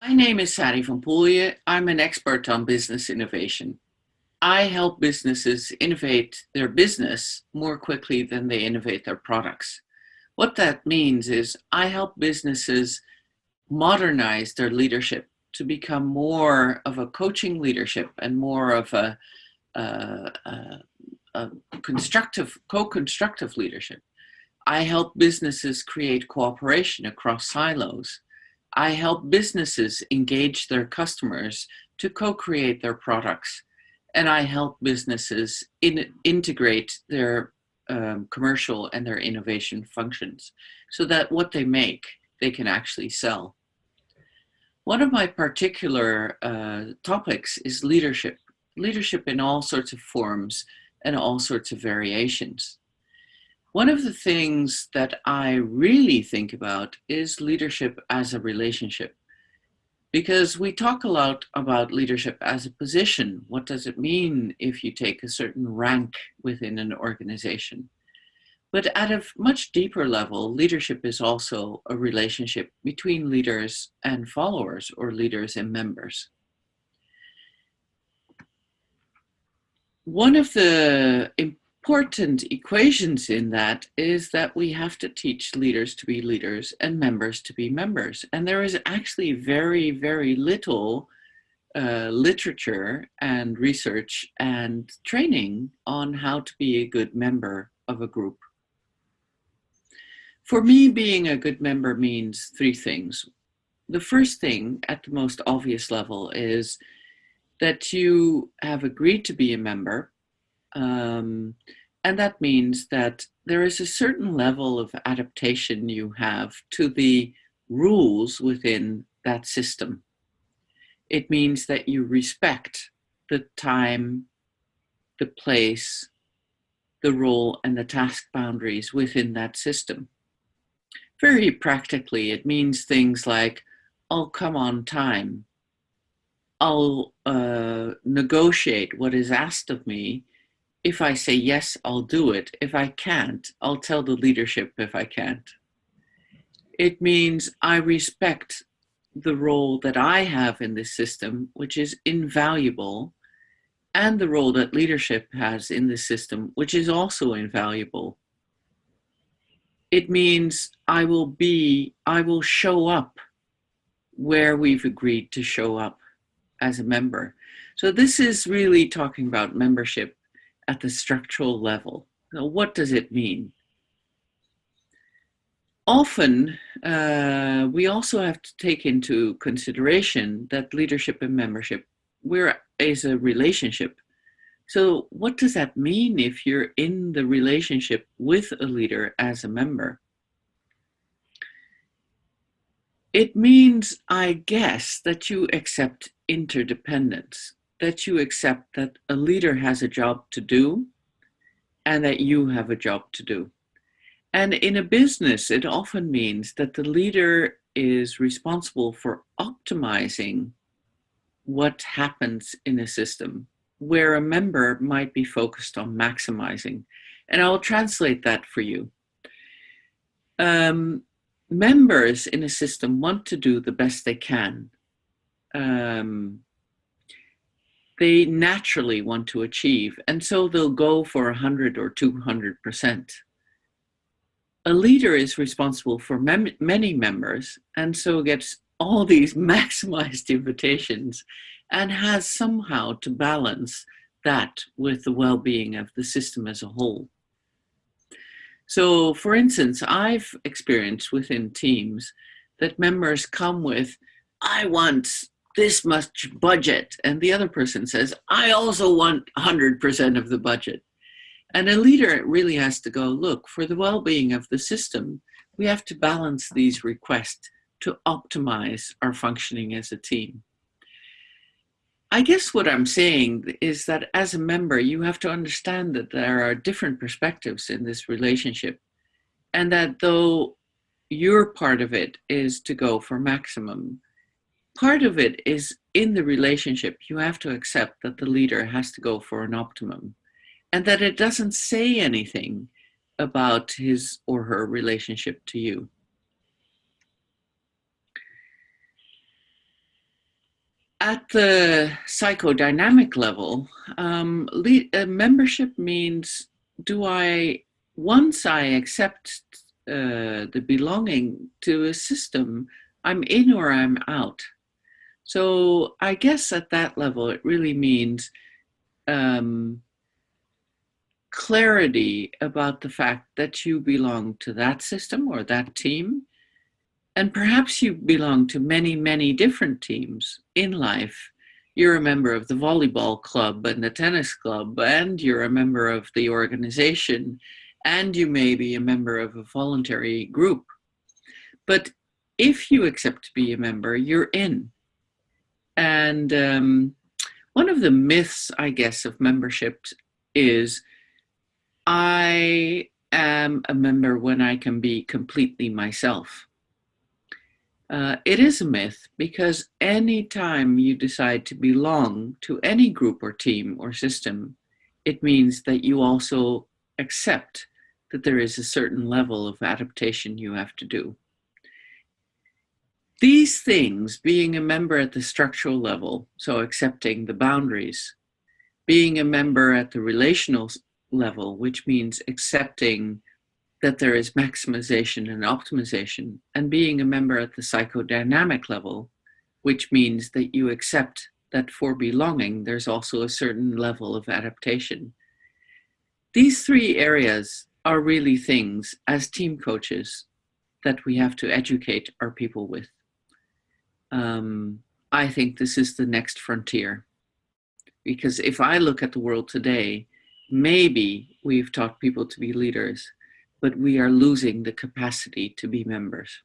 My name is Sari van Poelje. I'm an expert on business innovation. I help businesses innovate their business more quickly than they innovate their products. What that means is I help businesses modernize their leadership to become more of a coaching leadership and more of a constructive, co-constructive leadership. I help businesses create cooperation across silos. I help businesses engage their customers to co-create their products. And I help businesses integrate their commercial and their innovation functions so that what they make, they can actually sell. One of my particular topics is leadership, leadership in all sorts of forms and all sorts of variations. One of the things that I really think about is leadership as a relationship, because we talk a lot about leadership as a position. What does it mean if you take a certain rank within an organization? But at a much deeper level, leadership is also a relationship between leaders and followers, or leaders and members. One of the important equations in that is that we have to teach leaders to be leaders and members to be members. And there is actually very, very little literature and research and training on how to be a good member of a group. For me, being a good member means three things. The first thing, at the most obvious level, is that you have agreed to be a member. And that means that there is a certain level of adaptation you have to the rules within that system. It means that you respect the time, the place, the role, and the task boundaries within that system. Very practically, it means things like, I'll come on time. I'll negotiate what is asked of me. If I say yes, I'll do it. If I can't, I'll tell the leadership if I can't. It means I respect the role that I have in this system, which is invaluable, and the role that leadership has in this system, which is also invaluable. It means I will show up where we've agreed to show up as a member. So this is really talking about membership at the structural level. Now, what does it mean? Often, we also have to take into consideration that leadership and membership is a relationship. So what does that mean if you're in the relationship with a leader as a member? It means, I guess, that you accept interdependence, that you accept that a leader has a job to do and that you have a job to do. And in a business, it often means that the leader is responsible for optimizing what happens in a system, where a member might be focused on maximizing. And I'll translate that for you. Members in a system want to do the best they can. They naturally want to achieve, and so they'll go for 100 or 200%. A leader is responsible for many members, and so gets all these maximized invitations and has somehow to balance that with the well-being of the system as a whole. So, for instance, I've experienced within teams that members come with, I want this much budget, and the other person says, I also want 100% of the budget. And a leader really has to go, look, for the well-being of the system, we have to balance these requests to optimize our functioning as a team. I guess what I'm saying is that as a member, you have to understand that there are different perspectives in this relationship, and that though your part of it is to go for maximum, part of it is in the relationship, you have to accept that the leader has to go for an optimum, and that it doesn't say anything about his or her relationship to you. At the psychodynamic level, membership means, once I accept the belonging to a system, I'm in or I'm out. So I guess at that level, it really means um, clarity about the fact that you belong to that system or that team. And perhaps you belong to many, many different teams in life. You're a member of the volleyball club and the tennis club, and you're a member of the organization, and you may be a member of a voluntary group. But if you accept to be a member, you're in. And one of the myths, I guess, of membership is I am a member when I can be completely myself. It is a myth because anytime you decide to belong to any group or team or system, it means that you also accept that there is a certain level of adaptation you have to do. These things, being a member at the structural level, so accepting the boundaries, being a member at the relational level, which means accepting that there is maximization and optimization, and being a member at the psychodynamic level, which means that you accept that for belonging, there's also a certain level of adaptation. These three areas are really things as team coaches that we have to educate our people with. I think this is the next frontier, because if I look at the world today, maybe we've taught people to be leaders, but we are losing the capacity to be members.